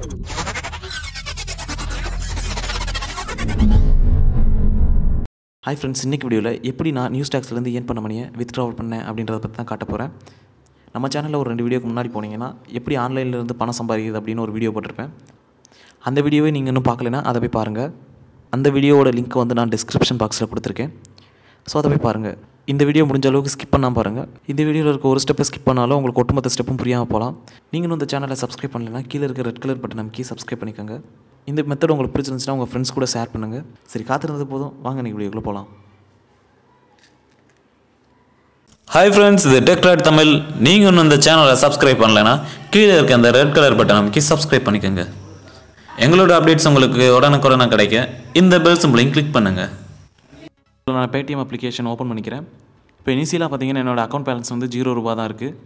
Hi friends, இன்றைக்கி வீடியோவில் எப்படி நான் நியூஸ் டேக்ஸ்லேருந்து ஏர்ன் பண்ண மணியை வித்ட்ராவல் பண்ணேன் அப்படின்றத பற்றி தான் காட்ட போகிறேன். நம்ம சேனலில் ஒரு 2 வீடியோக்கு முன்னாடி போனீங்கன்னா எப்படி ஆன்லைன்லேருந்து பணம் சம்பாதிக்கிறது அப்படின்னு ஒரு வீடியோ போட்டிருப்பேன். அந்த வீடியோவை நீங்கள் இன்னும் பார்க்கலன்னா அதை போய் பாருங்கள். அந்த வீடியோவோட லிங்க்கை வந்து நான் டிஸ்கிரிப்ஷன் பாக்ஸில் கொடுத்துருக்கேன். ஸோ அதை போய் பாருங்கள். இந்த வீடியோ முடிஞ்ச அளவுக்கு ஸ்கிப் பண்ணாமல் பாருங்கள். இந்த வீடியோவில் இருக்க ஒரு ஸ்டெப்பை ஸ்கிப் பண்ணாலும் உங்களுக்கு ஒட்டுமொத்த ஸ்டெப்பும் புரியாமல் போகலாம். நீங்களும் இந்த சேனலை சப்ஸ்கிரைப் பண்ணலைன்னா கீழே இருக்க ரெட் கலர் பட்டன் அமைக்கி சப்ஸ்கிரைப் பண்ணிக்கோங்க. இந்த மெத்தட் உங்களுக்கு பிடிச்சிருந்துச்சுன்னா உங்கள் ஃப்ரெண்ட்ஸ் கூட ஷேர் பண்ணுங்கள். சரி, காத்திருந்தது போதும், வாங்க நீங்கள் வீடியோக்குள்ளே போகலாம். ஹாய் ஃப்ரெண்ட்ஸ், இது டெக்ராட் தமிழ். நீங்கள் இன்னும் இந்த சேனலை சப்ஸ்கிரைப் பண்ணலைன்னா கீழே இருக்க அந்த ரெட் கலர் பட்டன் அமைக்கி சப்ஸ்கிரைப் பண்ணிக்கோங்க. எங்களோட அப்டேட்ஸ் உங்களுக்கு உடனுக்குடனே கிடைக்க இந்த பெல் சிம்பிளையும் கிளிக் பண்ணுங்கள். நான் பேடிஎம் அப்ளிகேஷன் ஓப்பன் பண்ணிக்கிறேன். இப்போ இனிஷியலாக பார்த்தீங்கன்னா என்னோடய அக்கௌண்ட் பேலன்ஸ் வந்து 0 ரூபா தான் இருக்குது.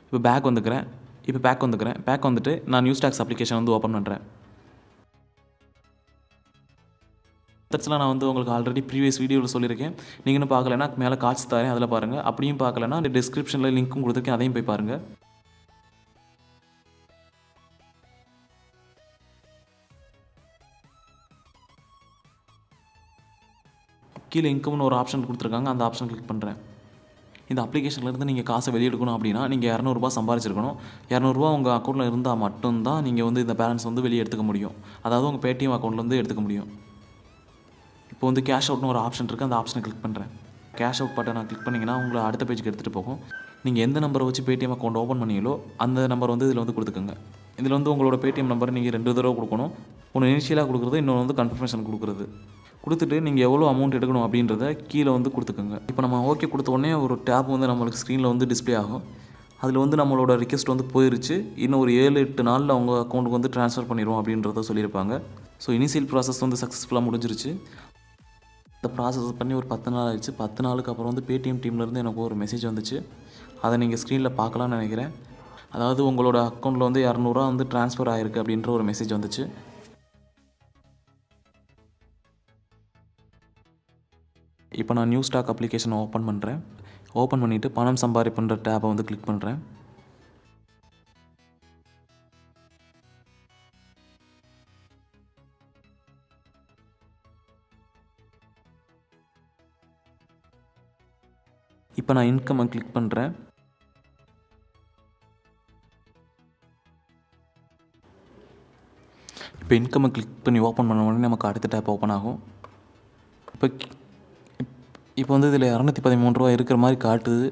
இப்போ பேக் வந்துட்டு நான் நியூஸ் டேக்ஸ் அப்ளிகேஷன் வந்து ஓப்பன் பண்ணுறேன். மெத்தட்ஸ்லாம் நான் வந்து உங்களுக்கு ஆல்ரெடி ப்ரீவியஸ் வீடியோவில் சொல்லியிருக்கேன். நீங்கள் இன்னும் பார்க்கலன்னா மேலே காட்சி தரேன், அதில் பாருங்கள். அப்படியும் பார்க்கலன்னா அந்த டிஸ்கிரிப்ஷனில் லிங்க்கும் கொடுத்துருக்கேன், அதையும் போய் பாருங்கள். கீழே இன்கம்னு ஒரு ஆப்ஷன் கொடுத்துருக்காங்க, அந்த ஆப்ஷன் கிளிக் பண்ணுறேன். இந்த அப்ளிகேஷன்லேருந்து நீங்கள் காசை வெளியெடுக்கணும் அப்படின்னா நீங்கள் 200 ரூபா சம்பாதிச்சிருக்கணும். 200 ரூபா உங்கள் அக்கௌண்ட்டில் இருந்தால் மட்டும்தான் நீங்கள் வந்து இந்த பேலன்ஸ் வந்து வெளியே எடுத்துக்க முடியும். அதாவது உங்கள் பேடிஎம் அக்கௌண்ட்லேருந்து எடுத்துக்க முடியும். இப்போ வந்து கேஷ் அவுட்னு ஒரு ஆப்ஷன் இருக்குது, அந்த ஆப்ஷனை கிளிக் பண்ணுறேன். கேஷ் அவுட் பட்டனை கிளிக் பண்ணிங்கன்னா உங்களை அடுத்த பேஜுக்கு எடுத்துகிட்டு போகும். நீங்கள் எந்த நம்பரை வச்சு பேடிஎம் அக்கௌண்ட் ஓப்பன் பண்ணீங்களோ அந்த நம்பர் வந்து இதில் வந்து கொடுத்துக்கோங்க. இதில் வந்து உங்களோட பேடிஎம் நம்பர் நீங்கள் 2 தடவை கொடுக்கணும். ஒன்று இனிஷியலாக கொடுக்குறது, இன்னொன்று வந்து கன்ஃபர்மேஷன் கொடுக்குறது. கொடுத்துட்டு நீங்கள் எவ்வளோ அமௌண்ட் எடுக்கணும் அப்படின்றத கீழே வந்து கொடுத்துக்கோங்க. இப்போ நம்ம ஓகே கொடுத்த உடனே ஒரு டேப் வந்து நம்மளுக்கு ஸ்க்ரீனில் வந்து டிஸ்பிளே ஆகும். அதில் வந்து நம்மளோட ரிக்வெஸ்ட் வந்து போயிருச்சு, இன்னும் ஒரு 7-8 நாளில் அவங்க அக்கௌண்ட்டுக்கு வந்து ட்ரான்ஸ்ஃபர் பண்ணிடுவோம் அப்படின்றத சொல்லியிருப்பாங்க. ஸோ இனிஷியல் ப்ராசஸ் வந்து சக்ஸஸ்ஃபுல்லாக முடிஞ்சிருச்சு. இந்த ப்ராசஸ் பண்ணி ஒரு 10 நாள் ஆயிடுச்சு. 10 நாளுக்கு அப்புறம் வந்து பேடிஎம் டீம்லேருந்து எனக்கு ஒரு மெசேஜ் வந்துச்சு. அதை நீங்கள் ஸ்க்ரீனில் பார்க்கலான்னு நினைக்கிறேன். அதாவது உங்களோட அக்கௌண்ட்டில் வந்து 200 ரூபா வந்து ட்ரான்ஸ்ஃபர் ஆகிருக்கு அப்படின்ற ஒரு மெசேஜ் வந்துச்சு. இப்போ நான் நியூஸ் ஸ்டாக் அப்ளிகேஷனை ஓப்பன் பண்ணுறேன். ஓப்பன் பண்ணிவிட்டு பணம் சம்பாதிப்புன்ற டேப்பை வந்து கிளிக் பண்ணுறேன். இப்போ நான் இன்கம்மை கிளிக் பண்ணுறேன். இப்போ இன்கம்மை கிளிக் பண்ணி ஓப்பன் பண்ண உடனே நமக்கு அடுத்த டேப் ஓப்பன் ஆகும். இப்போ வந்து இதில் 213 ரூபா இருக்கிற மாதிரி காட்டுது.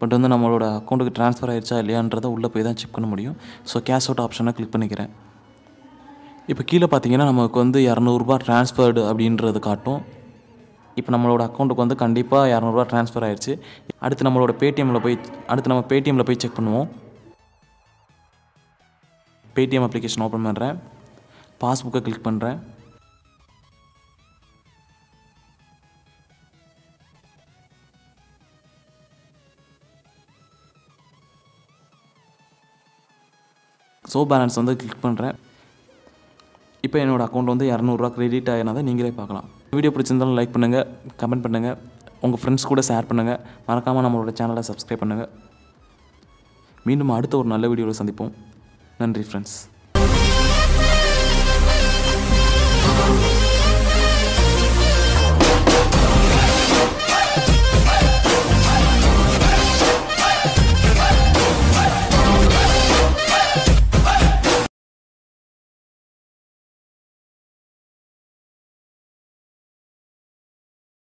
பட் வந்து நம்மளோட அக்கௌண்ட்டுக்கு ட்ரான்ஸ்ஃபர் ஆகிடுச்சா இல்லையான்றதை உள்ளே போய் தான் செக் பண்ண முடியும். ஸோ கேஷ் அவுட் ஆப்ஷனை கிளிக் பண்ணிக்கிறேன். இப்போ கீழே பார்த்தீங்கன்னா நமக்கு வந்து 200 ரூபா ட்ரான்ஸ்ஃபர்டு அப்படின்றது காட்டும். இப்போ நம்மளோட அக்கௌண்ட்டுக்கு வந்து கண்டிப்பாக 200 ரூபா ட்ரான்ஸ்ஃபர் ஆகிடுச்சு. அடுத்து நம்ம பேடிஎம்மில் போய் செக் பண்ணுவோம். பேடிஎம் அப்ளிகேஷன் ஓப்பன் பண்ணுறேன். பாஸ்புக்கை கிளிக் பண்ணுறேன். ஷோ பேலன்ஸ் வந்து கிளிக் பண்ணுறேன். இப்போ என்னோடய அக்கௌண்ட் வந்து 200 ரூபா கிரெடிட் ஆகினதை நீங்களே பார்க்கலாம். வீடியோ பிடிச்சிருந்தாலும் லைக் பண்ணுங்கள், கமெண்ட் பண்ணுங்கள், உங்கள் ஃப்ரெண்ட்ஸ் கூட ஷேர் பண்ணுங்கள். மறக்காமல் நம்மளோட சேனலை சப்ஸ்கிரைப் பண்ணுங்கள். மீண்டும் அடுத்த ஒரு நல்ல வீடியோவில் சந்திப்போம். நன்றி ஃப்ரெண்ட்ஸ்.